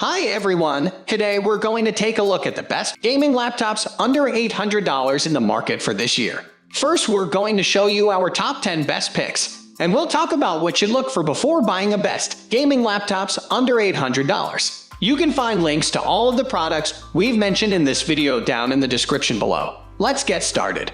Hi everyone! Today we're going to take a look at the best gaming laptops under $800 in the market for this year. First, we're going to show you our top 10 best picks, and we'll talk about what you look for before buying a best gaming laptops under $800. You can find links to all of the products we've mentioned in this video down in the description below. Let's get started.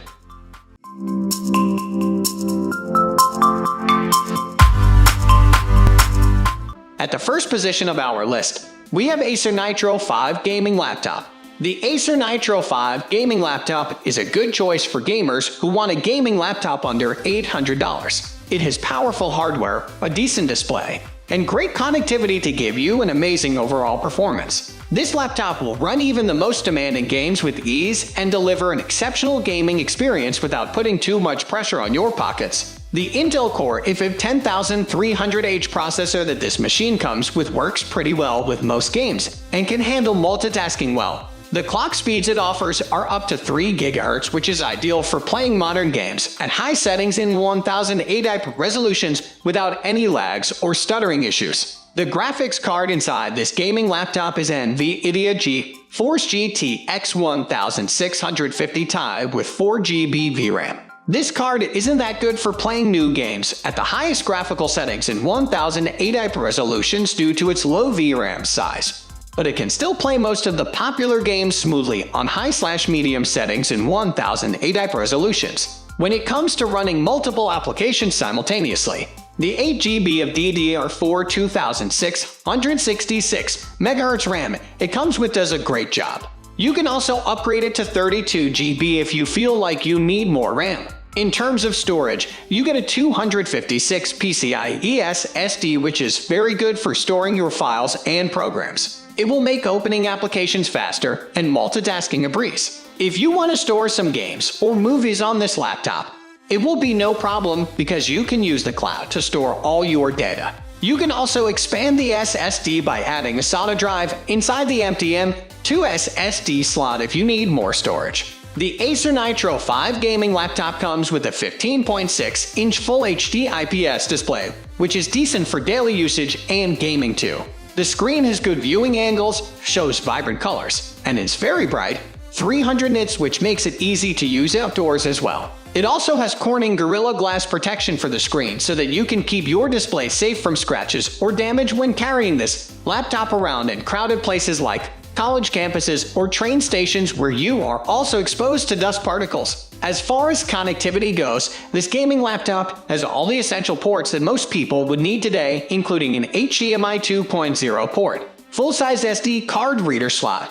At the first position of our list, we have Acer Nitro 5 Gaming Laptop. The Acer Nitro 5 Gaming Laptop is a good choice for gamers who want a gaming laptop under $800. It has powerful hardware, a decent display, and great connectivity to give you an amazing overall performance. This laptop will run even the most demanding games with ease and deliver an exceptional gaming experience without putting too much pressure on your pockets. The Intel Core i5 10300H processor that this machine comes with works pretty well with most games and can handle multitasking well. The clock speeds it offers are up to 3 GHz, which is ideal for playing modern games at high settings in 1080p resolutions without any lags or stuttering issues. The graphics card inside this gaming laptop is NVIDIA GeForce GTX 1650 Ti with 4GB VRAM. This card isn't that good for playing new games at the highest graphical settings in 1080p resolutions due to its low VRAM size, but it can still play most of the popular games smoothly on high/medium settings in 1080p resolutions. When it comes to running multiple applications simultaneously, the 8GB of DDR4 2666 MHz RAM it comes with does a great job. You can also upgrade it to 32GB if you feel like you need more RAM. In terms of storage, you get a 256 PCIe SSD, which is very good for storing your files and programs. It will make opening applications faster and multitasking a breeze. If you want to store some games or movies on this laptop, it will be no problem because you can use the cloud to store all your data. You can also expand the SSD by adding a SATA drive inside the empty M.2 SSD slot if you need more storage. The Acer Nitro 5 gaming laptop comes with a 15.6-inch Full HD IPS display, which is decent for daily usage and gaming too. The screen has good viewing angles, shows vibrant colors, and is very bright, 300 nits, which makes it easy to use outdoors as well. It also has Corning Gorilla Glass protection for the screen so that you can keep your display safe from scratches or damage when carrying this laptop around in crowded places like college campuses or train stations where you are also exposed to dust particles. As far as connectivity goes, this gaming laptop has all the essential ports that most people would need today, including an HDMI 2.0 port, full-size SD card reader slot,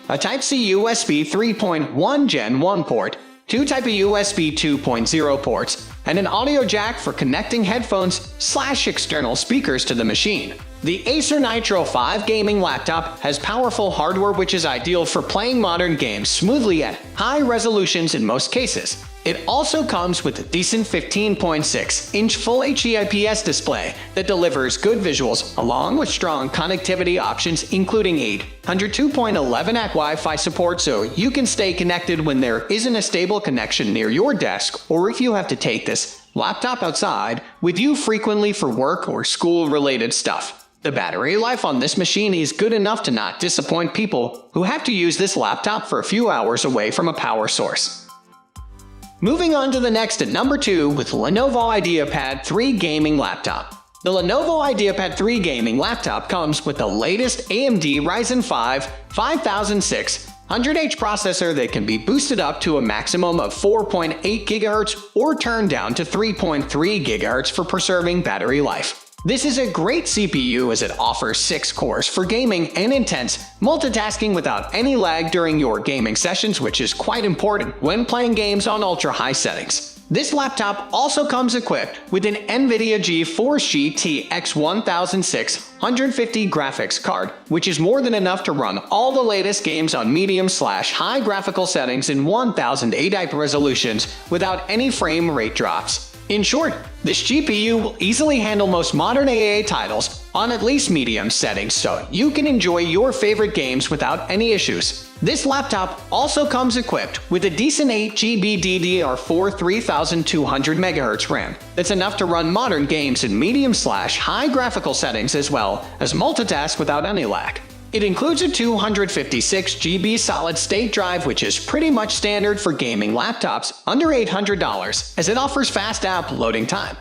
a Type-C USB 3.1 Gen 1 port, 2 Type-A USB 2.0 ports, and an audio jack for connecting headphones/external speakers to the machine. The Acer Nitro 5 gaming laptop has powerful hardware which is ideal for playing modern games smoothly at high resolutions in most cases. It also comes with a decent 15.6-inch Full HD IPS display that delivers good visuals along with strong connectivity options including 802.11ac Wi-Fi support so you can stay connected when there isn't a stable connection near your desk or if you have to take this laptop outside with you frequently for work or school-related stuff. The battery life on this machine is good enough to not disappoint people who have to use this laptop for a few hours away from a power source. Moving on to the next at number 2 with Lenovo Ideapad 3 Gaming Laptop. The Lenovo Ideapad 3 Gaming Laptop comes with the latest AMD Ryzen 5 5600H processor that can be boosted up to a maximum of 4.8 GHz or turned down to 3.3 GHz for preserving battery life. This is a great CPU as it offers 6 cores for gaming and intense multitasking without any lag during your gaming sessions, which is quite important when playing games on ultra-high settings. This laptop also comes equipped with an NVIDIA GeForce GTX 1650 graphics card, which is more than enough to run all the latest games on medium/high graphical settings in 1080p resolutions without any frame rate drops. In short, this GPU will easily handle most modern AAA titles on at least medium settings so you can enjoy your favorite games without any issues. This laptop also comes equipped with a decent 8GB DDR4 3200 MHz RAM that's enough to run modern games in medium/high graphical settings as well as multitask without any lag. It includes a 256GB solid-state drive, which is pretty much standard for gaming laptops under $800, as it offers fast app loading time,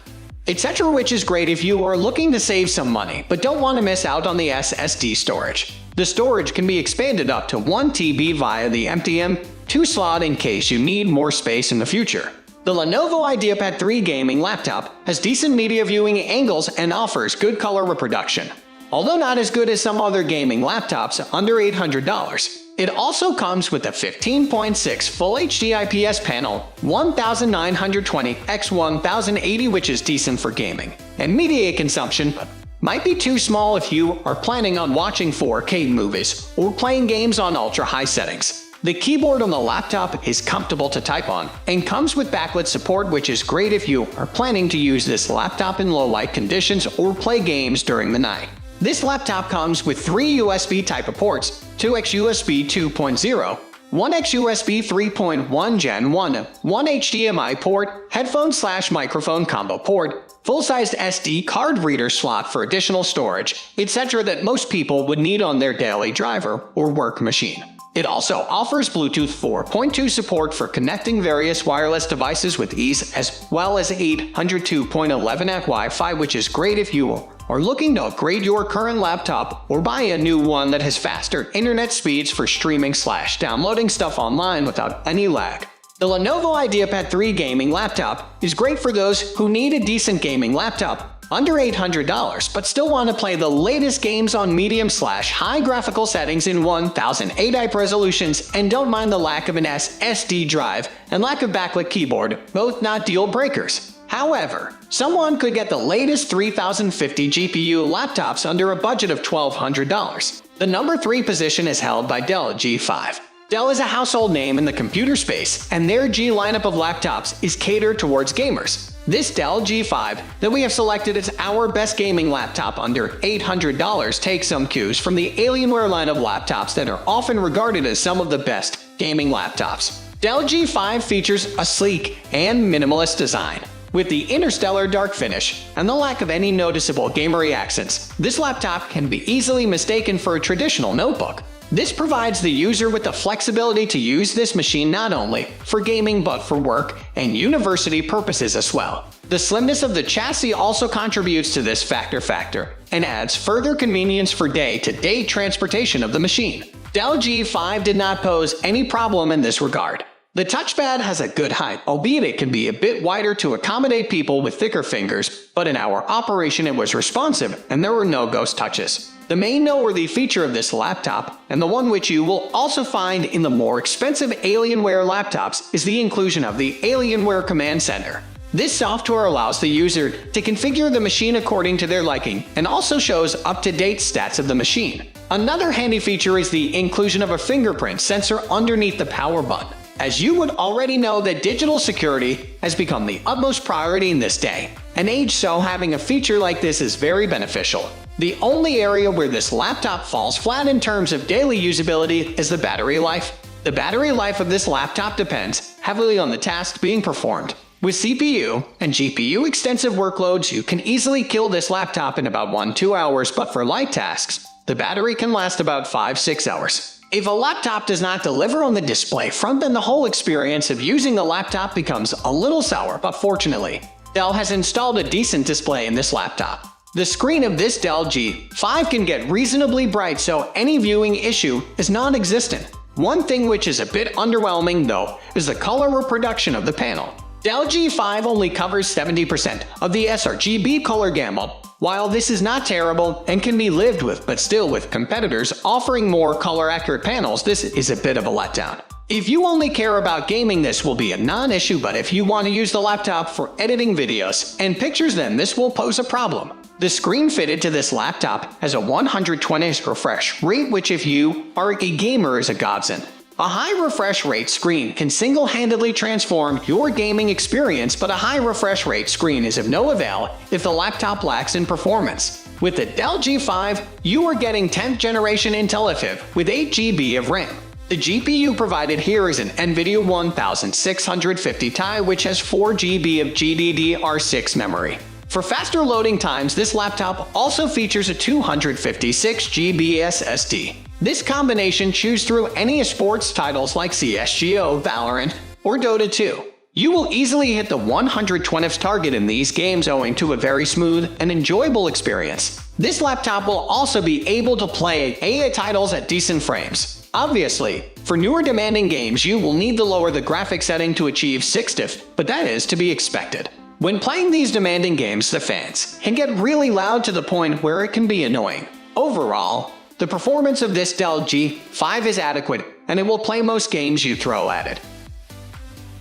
etc., which is great if you are looking to save some money but don't want to miss out on the SSD storage. The storage can be expanded up to 1 TB via the empty M.2 slot in case you need more space in the future. The Lenovo Ideapad 3 gaming laptop has decent media viewing angles and offers good color reproduction. Although not as good as some other gaming laptops under $800, it also comes with a 15.6 Full HD IPS panel, 1920 x 1080, which is decent for gaming, and media consumption might be too small if you are planning on watching 4K movies or playing games on ultra-high settings. The keyboard on the laptop is comfortable to type on and comes with backlit support, which is great if you are planning to use this laptop in low-light conditions or play games during the night. This laptop comes with 3 USB Type-A ports, 2x USB 2.0, 1x USB 3.1 Gen 1, 1 HDMI port, headphone/microphone combo port, full-sized SD card reader slot for additional storage, etc. that most people would need on their daily driver or work machine. It also offers Bluetooth 4.2 support for connecting various wireless devices with ease, as well as 802.11n Wi-Fi, which is great if you are looking to upgrade your current laptop or buy a new one that has faster internet speeds for streaming/downloading stuff online without any lag. The Lenovo Ideapad 3 gaming laptop is great for those who need a decent gaming laptop under $800 but still want to play the latest games on medium/high graphical settings in 1080p resolutions and don't mind the lack of an SSD drive and lack of backlit keyboard, both not deal breakers. However, someone could get the latest 3050 GPU laptops under a budget of $1,200. The number 3 position is held by Dell G5. Dell is a household name in the computer space, and their G lineup of laptops is catered towards gamers. This Dell G5 that we have selected as our best gaming laptop under $800 takes some cues from the Alienware line of laptops that are often regarded as some of the best gaming laptops. Dell G5 features a sleek and minimalist design. With the interstellar dark finish and the lack of any noticeable gamery accents, this laptop can be easily mistaken for a traditional notebook. This provides the user with the flexibility to use this machine not only for gaming but for work and university purposes as well. The slimness of the chassis also contributes to this factor and adds further convenience for day-to-day transportation of the machine. Dell G5 did not pose any problem in this regard. The touchpad has a good height, albeit it can be a bit wider to accommodate people with thicker fingers, but in our operation it was responsive and there were no ghost touches. The main noteworthy feature of this laptop, and the one which you will also find in the more expensive Alienware laptops, is the inclusion of the Alienware Command Center. This software allows the user to configure the machine according to their liking and also shows up-to-date stats of the machine. Another handy feature is the inclusion of a fingerprint sensor underneath the power button, as you would already know that digital security has become the utmost priority in this day and age, so having a feature like this is very beneficial. The only area where this laptop falls flat in terms of daily usability is the battery life. The battery life of this laptop depends heavily on the task being performed. With CPU and GPU extensive workloads, you can easily kill this laptop in about 1-2 hours, but for light tasks, the battery can last about 5-6 hours. If a laptop does not deliver on the display front, then the whole experience of using the laptop becomes a little sour, but fortunately, Dell has installed a decent display in this laptop. The screen of this Dell G5 can get reasonably bright, so any viewing issue is non-existent. One thing which is a bit underwhelming, though, is the color reproduction of the panel. Dell G5 only covers 70% of the sRGB color gamut. While this is not terrible and can be lived with, but still with competitors offering more color-accurate panels, this is a bit of a letdown. If you only care about gaming, this will be a non-issue, but if you want to use the laptop for editing videos and pictures, then this will pose a problem. The screen fitted to this laptop has a 120Hz refresh rate, which if you are a gamer is a godsend. A high refresh rate screen can single-handedly transform your gaming experience, but a high refresh rate screen is of no avail if the laptop lacks in performance. With the Dell G5, you are getting 10th generation Intel i5 with 8GB of RAM. The GPU provided here is an NVIDIA 1650 Ti, which has 4GB of GDDR6 memory. For faster loading times, this laptop also features a 256GB SSD. This combination chews through any sports titles like CSGO, Valorant, or Dota 2. You will easily hit the 120 target in these games owing to a very smooth and enjoyable experience. This laptop will also be able to play AI titles at decent frames. Obviously, for newer demanding games you will need to lower the graphics setting to achieve 60, but that is to be expected. When playing these demanding games, the fans can get really loud to the point where it can be annoying. Overall, the performance of this Dell G5 is adequate, and it will play most games you throw at it.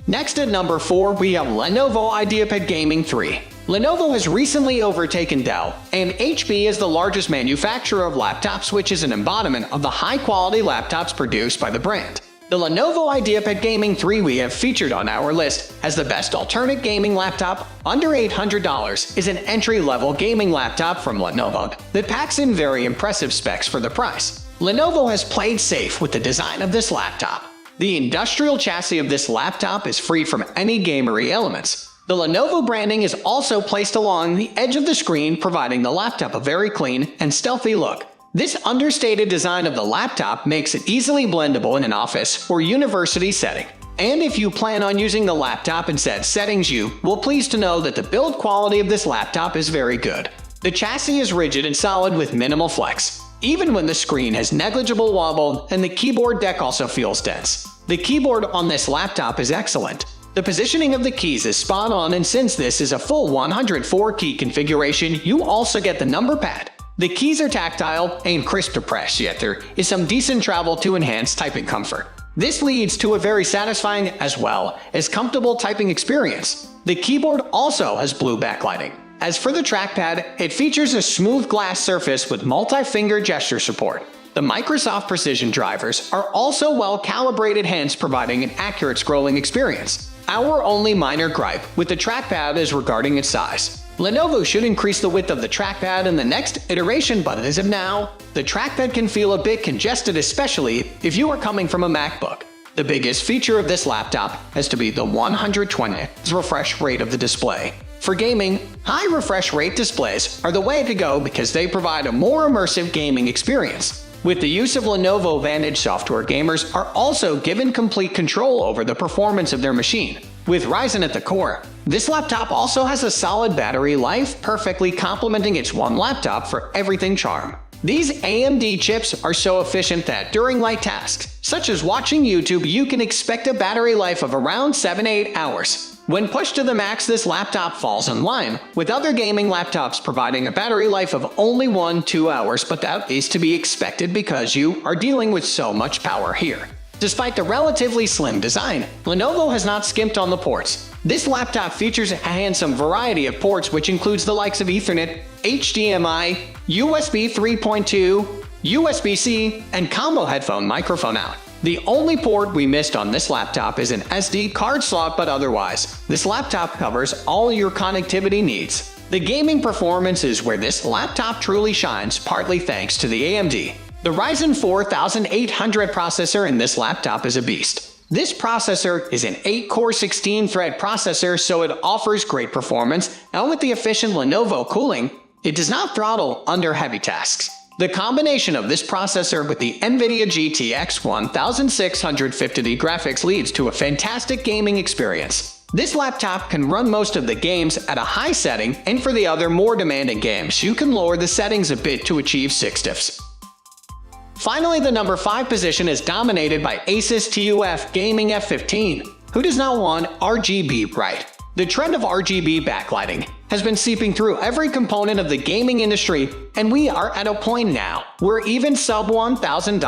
Next at number 4, we have Lenovo Ideapad Gaming 3. Lenovo has recently overtaken Dell and HP as the largest manufacturer of laptops, which is an embodiment of the high-quality laptops produced by the brand. The Lenovo Ideapad Gaming 3 we have featured on our list as the best alternate gaming laptop under $800 is an entry-level gaming laptop from Lenovo that packs in very impressive specs for the price. Lenovo has played safe with the design of this laptop. The industrial chassis of this laptop is free from any gamery elements. The Lenovo branding is also placed along the edge of the screen, providing the laptop a very clean and stealthy look. This understated design of the laptop makes it easily blendable in an office or university setting. And if you plan on using the laptop in said settings, you will pleased to know that the build quality of this laptop is very good. The chassis is rigid and solid with minimal flex, even when the screen has negligible wobble, and the keyboard deck also feels dense. The keyboard on this laptop is excellent. The positioning of the keys is spot on, and since this is a full 104 key configuration, you also get the number pad. The keys are tactile and crisp to press, yet there is some decent travel to enhance typing comfort. This leads to a very satisfying as well as comfortable typing experience. The keyboard also has blue backlighting. As for the trackpad, it features a smooth glass surface with multi-finger gesture support. The Microsoft Precision drivers are also well calibrated, hence providing an accurate scrolling experience. Our only minor gripe with the trackpad is regarding its size. Lenovo should increase the width of the trackpad in the next iteration, but as of now, the trackpad can feel a bit congested, especially if you are coming from a MacBook. The biggest feature of this laptop has to be the 120 refresh rate of the display. For gaming, high refresh rate displays are the way to go because they provide a more immersive gaming experience. With the use of Lenovo Vantage software, gamers are also given complete control over the performance of their machine. With Ryzen at the core, this laptop also has a solid battery life, perfectly complementing its one laptop for everything charm. These AMD chips are so efficient that during light tasks, such as watching YouTube, you can expect a battery life of around 7-8 hours. When pushed to the max, this laptop falls in line with other gaming laptops, providing a battery life of only 1-2 hours, but that is to be expected because you are dealing with so much power here. Despite the relatively slim design, Lenovo has not skimped on the ports. This laptop features a handsome variety of ports, which includes the likes of Ethernet, HDMI, USB 3.2, USB-C, and combo headphone microphone out. The only port we missed on this laptop is an SD card slot, but otherwise, this laptop covers all your connectivity needs. The gaming performance is where this laptop truly shines, partly thanks to the AMD. The Ryzen 4800 processor in this laptop is a beast. This processor is an 8-core 16-thread processor, so it offers great performance, and with the efficient Lenovo cooling, it does not throttle under heavy tasks. The combination of this processor with the NVIDIA GTX 1650 graphics leads to a fantastic gaming experience. This laptop can run most of the games at a high setting, and for the other more demanding games, you can lower the settings a bit to achieve 60. Finally, the number 5 position is dominated by ASUS TUF Gaming F15. Who does not want RGB, right? The trend of RGB backlighting has been seeping through every component of the gaming industry, and we are at a point now where even sub $1,000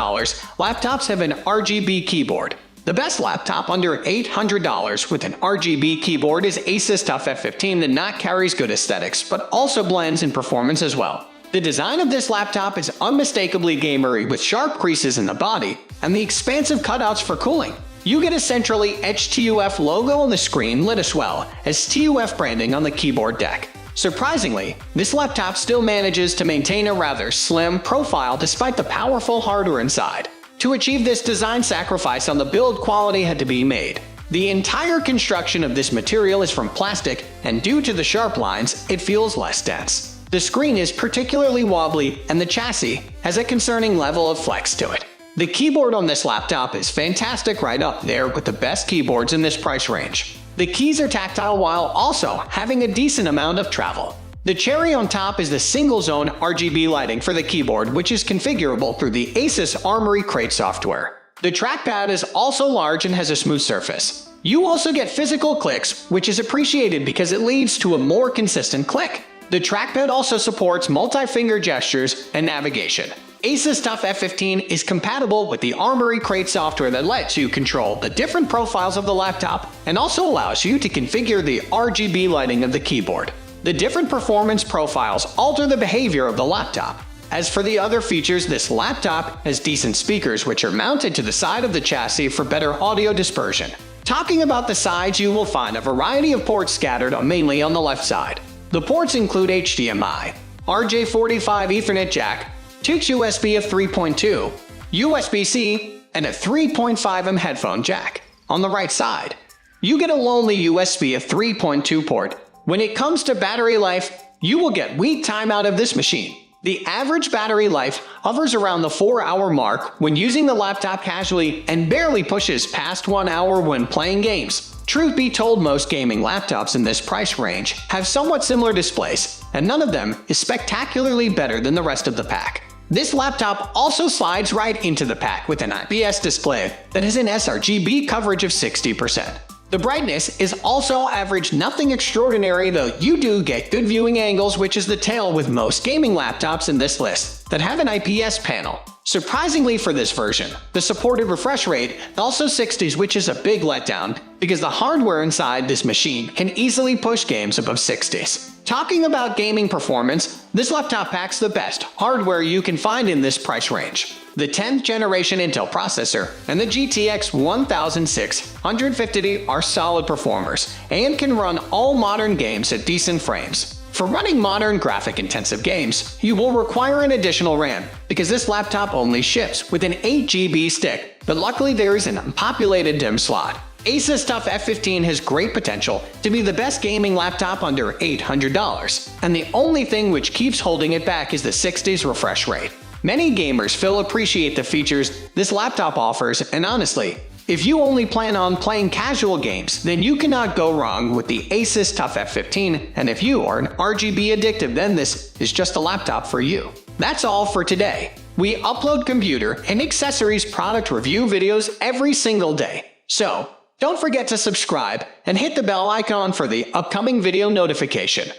laptops have an RGB keyboard. The best laptop under $800 with an RGB keyboard is ASUS TUF F15 that not carries good aesthetics, but also blends in performance as well. The design of this laptop is unmistakably gamery with sharp creases in the body and the expansive cutouts for cooling. You get a centrally etched TUF logo on the screen lit as well as TUF branding on the keyboard deck. Surprisingly, this laptop still manages to maintain a rather slim profile despite the powerful hardware inside. To achieve this design, sacrifice on the build quality had to be made. The entire construction of this material is from plastic, and due to the sharp lines, it feels less dense. The screen is particularly wobbly, and the chassis has a concerning level of flex to it. The keyboard on this laptop is fantastic, right up there with the best keyboards in this price range. The keys are tactile while also having a decent amount of travel. The cherry on top is the single-zone RGB lighting for the keyboard, which is configurable through the ASUS Armoury Crate software. The trackpad is also large and has a smooth surface. You also get physical clicks, which is appreciated because it leads to a more consistent click. The trackpad also supports multi-finger gestures and navigation. ASUS TUF F15 is compatible with the Armoury Crate software that lets you control the different profiles of the laptop and also allows you to configure the RGB lighting of the keyboard. The different performance profiles alter the behavior of the laptop. As for the other features, this laptop has decent speakers which are mounted to the side of the chassis for better audio dispersion. Talking about the sides, you will find a variety of ports scattered mainly on the left side. The ports include HDMI, RJ45 Ethernet jack, 2 USB of 3.2, USB-C, and a 3.5mm headphone jack. On the right side, you get a lonely USB of 3.2 port. When it comes to battery life, you will get weak time out of this machine. The average battery life hovers around the 4-hour mark when using the laptop casually and barely pushes past 1 hour when playing games. Truth be told, most gaming laptops in this price range have somewhat similar displays, and none of them is spectacularly better than the rest of the pack. This laptop also slides right into the pack with an IPS display that has an sRGB coverage of 60%. The brightness is also average, nothing extraordinary, though you do get good viewing angles, which is the tale with most gaming laptops in this list that have an IPS panel. Surprisingly for this version, the supported refresh rate is also 60s, which is a big letdown because the hardware inside this machine can easily push games above 60s. Talking about gaming performance, this laptop packs the best hardware you can find in this price range. The 10th generation Intel processor and the GTX 1650 are solid performers and can run all modern games at decent frames. For running modern graphic-intensive games, you will require an additional RAM because this laptop only ships with an 8GB stick, but luckily there is an unpopulated DIMM slot. ASUS TUF F15 has great potential to be the best gaming laptop under $800, and the only thing which keeps holding it back is the 60s refresh rate. Many gamers will appreciate the features this laptop offers, and honestly, if you only plan on playing casual games, then you cannot go wrong with the ASUS TUF F15, and if you are an RGB addictive, then this is just a laptop for you. That's all for today. We upload computer and accessories product review videos every single day, so don't forget to subscribe and hit the bell icon for the upcoming video notification.